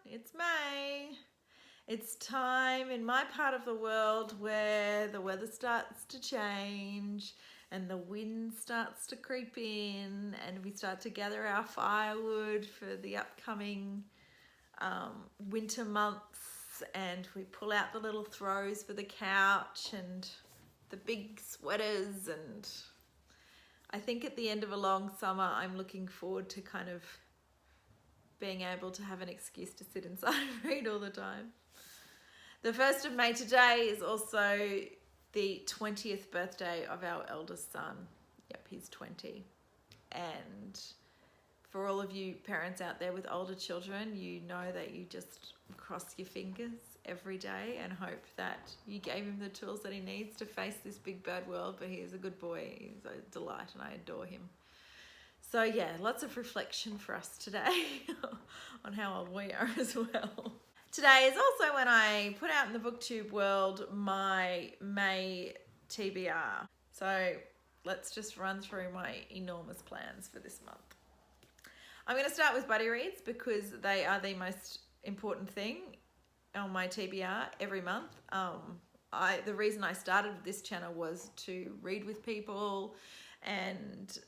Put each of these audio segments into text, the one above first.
it's May. It's time in my part of the world where the weather starts to change and the wind starts to creep in and we start to gather our firewood for the upcoming winter months, and we pull out the little throws for the couch and the big sweaters. And I think at the end of a long summer, I'm looking forward to kind of being able to have an excuse to sit inside and read all the time. The 1st of May today is also the 20th birthday of our eldest son. Yep, he's 20. And for all of you parents out there with older children, you know that you just cross your fingers every day and hope that you gave him the tools that he needs to face this big bad world. But he is a good boy. He's a delight and I adore him. So yeah, lots of reflection for us today on how old we are as well. Today is also when I put out in the Booktube world my May TBR. So let's just run through my enormous plans for this month. I'm going to start with buddy reads because they are the most important thing on my TBR every month. The reason I started this channel was to read with people, and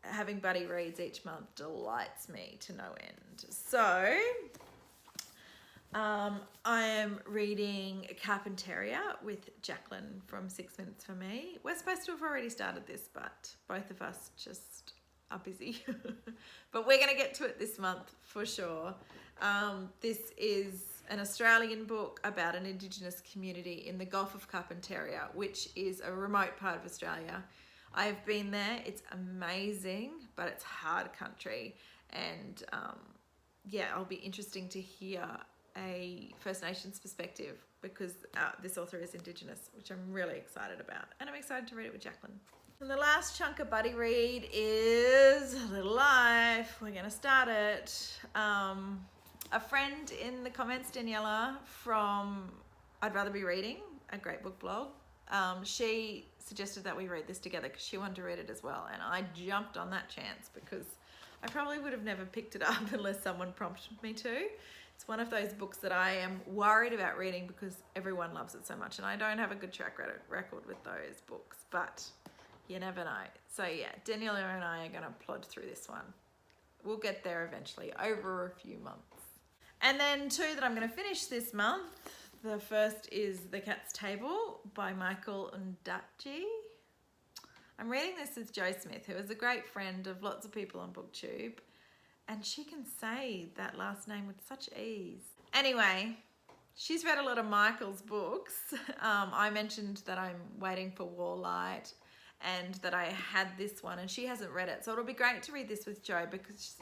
having buddy reads each month delights me to no end. So I am reading Carpentaria with Jacqueline from 6 Minutes for Me. We're supposed to have already started this, but both of us just are busy. But we're going to get to it this month for sure. This is an Australian book about an Indigenous community in the Gulf of Carpentaria, which is a remote part of Australia. I've been there. It's amazing, but it's hard country. And yeah, it'll be interesting to hear a First Nations perspective because this author is Indigenous, which I'm really excited about. And I'm excited to read it with Jacqueline. And the last chunk of buddy read is Little Life. We're going to start it. A friend in the comments, Daniela from I'd Rather Be Reading, a great book blog, she suggested that we read this together because she wanted to read it as well. And I jumped on that chance because I probably would have never picked it up unless someone prompted me to. It's one of those books that I am worried about reading because everyone loves it so much. And I don't have a good track record with those books, but you never know. So yeah, Daniela and I are going to plod through this one. We'll get there eventually over a few months. And then 2 that I'm going to finish this month. The first is The Cat's Table by Michael Ondaatje. I'm reading this with Jo Smith, who is a great friend of lots of people on Booktube. And she can say that last name with such ease. Anyway, she's read a lot of Michael's books. I mentioned that I'm waiting for Warlight and that I had this one and she hasn't read it. So it'll be great to read this with Jo because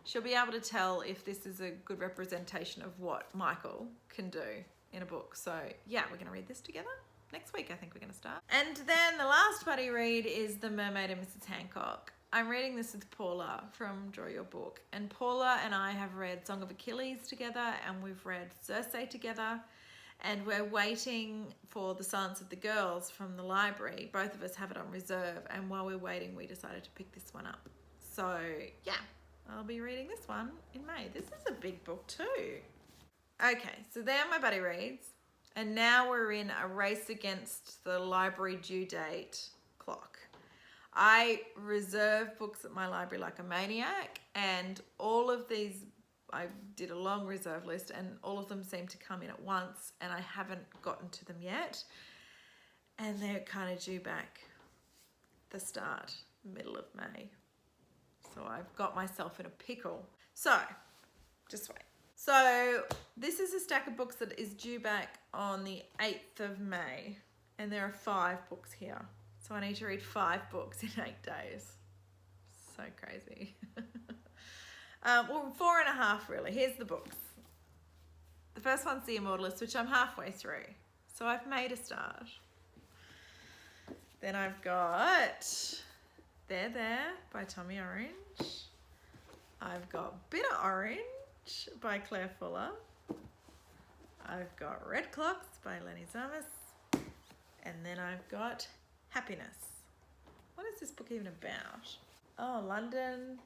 she'll be able to tell if this is a good representation of what Michael can do in a book. So yeah, we're going to read this together. Next week, I think we're going to start. And then the last buddy read is The Mermaid and Mrs. Hancock. I'm reading this with Paula from Draw Your Book. And Paula and I have read Song of Achilles together and we've read Circe together. And we're waiting for The Silence of the Girls from the library. Both of us have it on reserve. And while we're waiting, we decided to pick this one up. So yeah, I'll be reading this one in May. This is a big book too. Okay, so there are my buddy reads. And now we're in a race against the library due date clock. I reserve books at my library like a maniac, and all of these, I did a long reserve list, and all of them seem to come in at once, and I haven't gotten to them yet. And they're kind of due back the middle of May. So I've got myself in a pickle. So, just wait. So this is a stack of books that is due back on the 8th of May. And there are 5 books here. So I need to read 5 books in 8 days. So crazy. Well, 4.5 really. Here's the books. The first one's The Immortalist, which I'm halfway through. So I've made a start. Then I've got There by Tommy Orange. I've got Bitter Orange by Claire Fuller. I've got Red Clocks by Lenny Zamas. And then I've got Happiness. What is this book even about? Oh, London.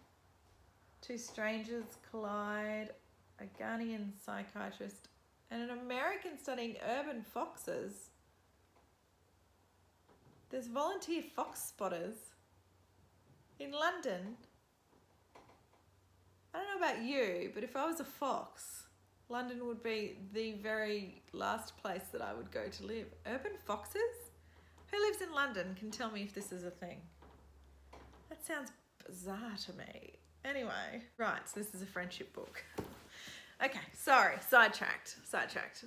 Two strangers collide. a Ghanaian psychiatrist, and an American studying urban foxes. There's volunteer fox spotters in London. I don't know about you, but if I was a fox, London would be the very last place that I would go to live. Urban foxes? Who lives in London can tell me if this is a thing. That sounds bizarre to me. Anyway, right, so this is a friendship book. Okay, sorry, sidetracked.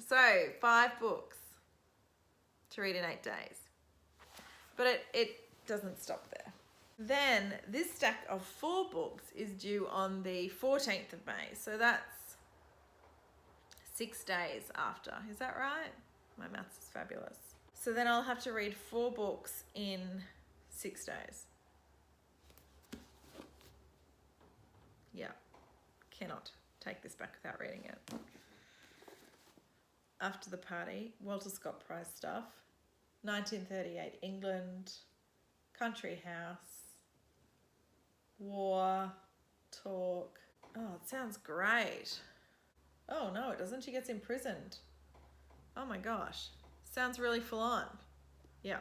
So, 5 books to read in 8 days. But it doesn't stop there. Then this stack of 4 books is due on the 14th of May. So that's 6 days after. Is that right? My maths is fabulous. So then I'll have to read 4 books in 6 days. Yeah, cannot take this back without reading it. After the Party, Walter Scott Prize stuff, 1938 England, Country House, War, Talk. Oh, it sounds great. Oh no, it doesn't. She gets imprisoned. Oh my gosh. Sounds really full on. Yeah.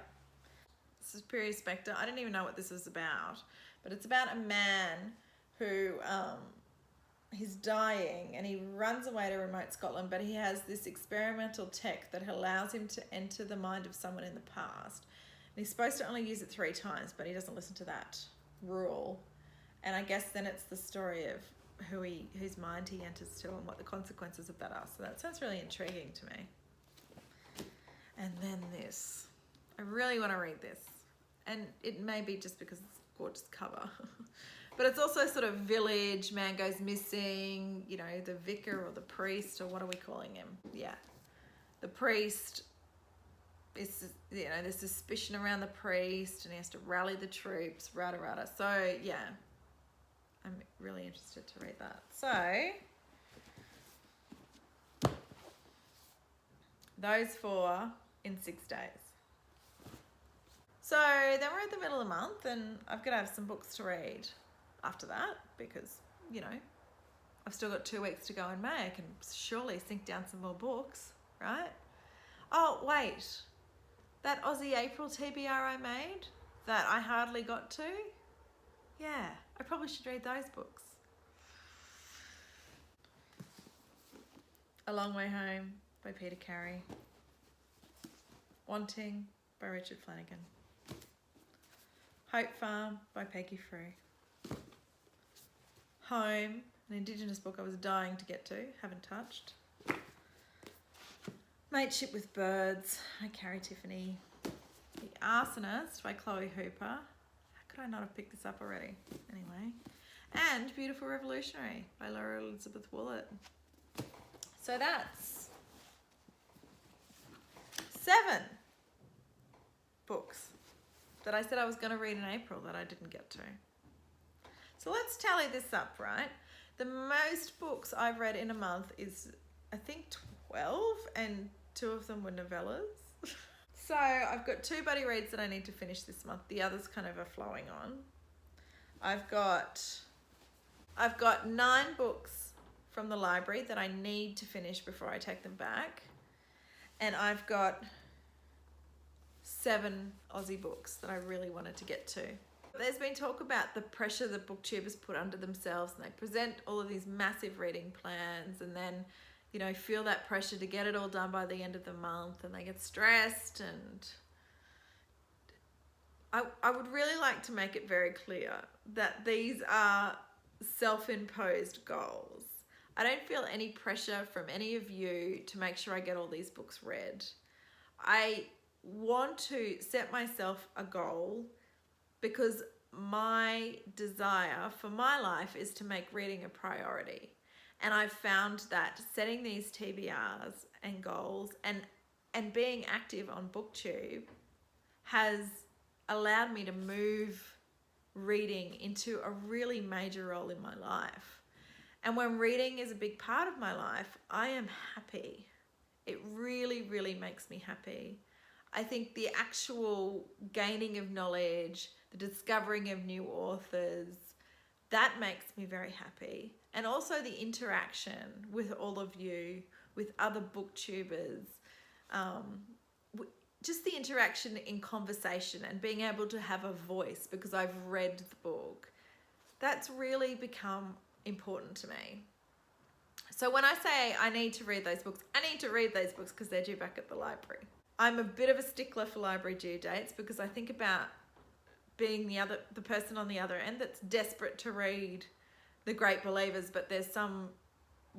Superior Spectre. I didn't even know what this was about, but it's about a man who he's dying and he runs away to remote Scotland, but he has this experimental tech that allows him to enter the mind of someone in the past. And he's supposed to only use it 3 times, but he doesn't listen to that rule. And I guess then it's the story of whose mind he enters to and what the consequences of that are. So that sounds really intriguing to me. And then this. I really want to read this. And it may be just because it's a gorgeous cover. But it's also sort of village, man goes missing, you know, the vicar or the priest, or what are we calling him? Yeah. The priest is, you know, there's suspicion around the priest and he has to rally the troops, rada rada. So, yeah. I'm really interested to read that. So, those 4 in 6 days. So then we're at the middle of the month and I've got to have some books to read after that because, you know, I've still got 2 weeks to go in May. I can surely sink down some more books, right? Oh, wait. That Aussie April TBR I made that I hardly got to? Yeah, I probably should read those books. A Long Way Home by Peter Carey. Wanting by Richard Flanagan. Hope Farm by Peggy Free. Home, an Indigenous book I was dying to get to, haven't touched. Mateship with Birds by Carrie Tiffany. The Arsonist by Chloe Hooper. How could I not have picked this up already? Anyway. And Beautiful Revolutionary by Laura Elizabeth Willett. So that's 7 books that I said I was going to read in April that I didn't get to. So let's tally this up, right? The most books I've read in a month is, I think, 12, and 2 of them were novellas. So I've got 2 buddy reads that I need to finish this month. The others kind of are flowing on. I've got 9 books from the library that I need to finish before I take them back. And I've got 7 Aussie books that I really wanted to get to. There's been talk about the pressure that booktubers put under themselves, and they present all of these massive reading plans and then, you know, feel that pressure to get it all done by the end of the month, and they get stressed. And I would really like to make it very clear that these are self-imposed goals. I don't feel any pressure from any of you to make sure I get all these books read. I want to set myself a goal because my desire for my life is to make reading a priority. And I've found that setting these TBRs and goals and being active on Booktube has allowed me to move reading into a really major role in my life. And when reading is a big part of my life, I am happy. It really, really makes me happy. I think the actual gaining of knowledge, the discovering of new authors, that makes me very happy. and also the interaction with all of you, with other booktubers, just the interaction in conversation and being able to have a voice because I've read the book. That's really become important to me. So when I say I need to read those books, I need to read those books because they're due back at the library. I'm a bit of a stickler for library due dates because I think about being the person on the other end that's desperate to read The Great Believers, but there's some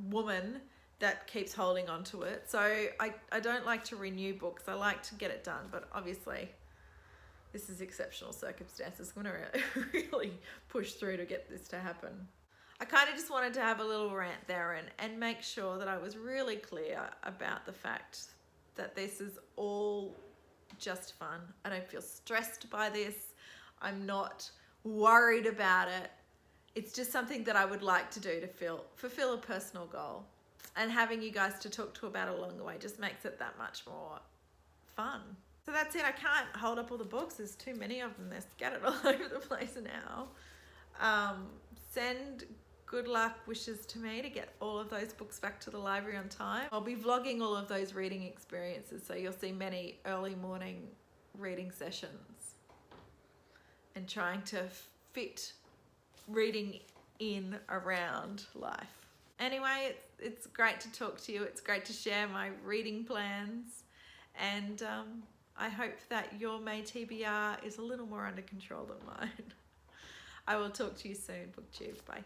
woman that keeps holding on to it. So I don't like to renew books. I like to get it done, but obviously this is exceptional circumstances. I'm going to really push through to get this to happen. I kind of just wanted to have a little rant there and make sure that I was really clear about the fact that this is all just fun. I don't feel stressed by this. I'm not worried about it. It's just something that I would like to do to fulfill a personal goal. And having you guys to talk to about along the way just makes it that much more fun. So that's it. I can't hold up all the books. There's too many of them. They're scattered all over the place now. Send good luck wishes to me to get all of those books back to the library on time. I'll be vlogging all of those reading experiences, so you'll see many early morning reading sessions and trying to fit reading in around life. Anyway, it's great to talk to you. It's great to share my reading plans, and I hope that your May TBR is a little more under control than mine. I will talk to you soon, Booktube. Bye.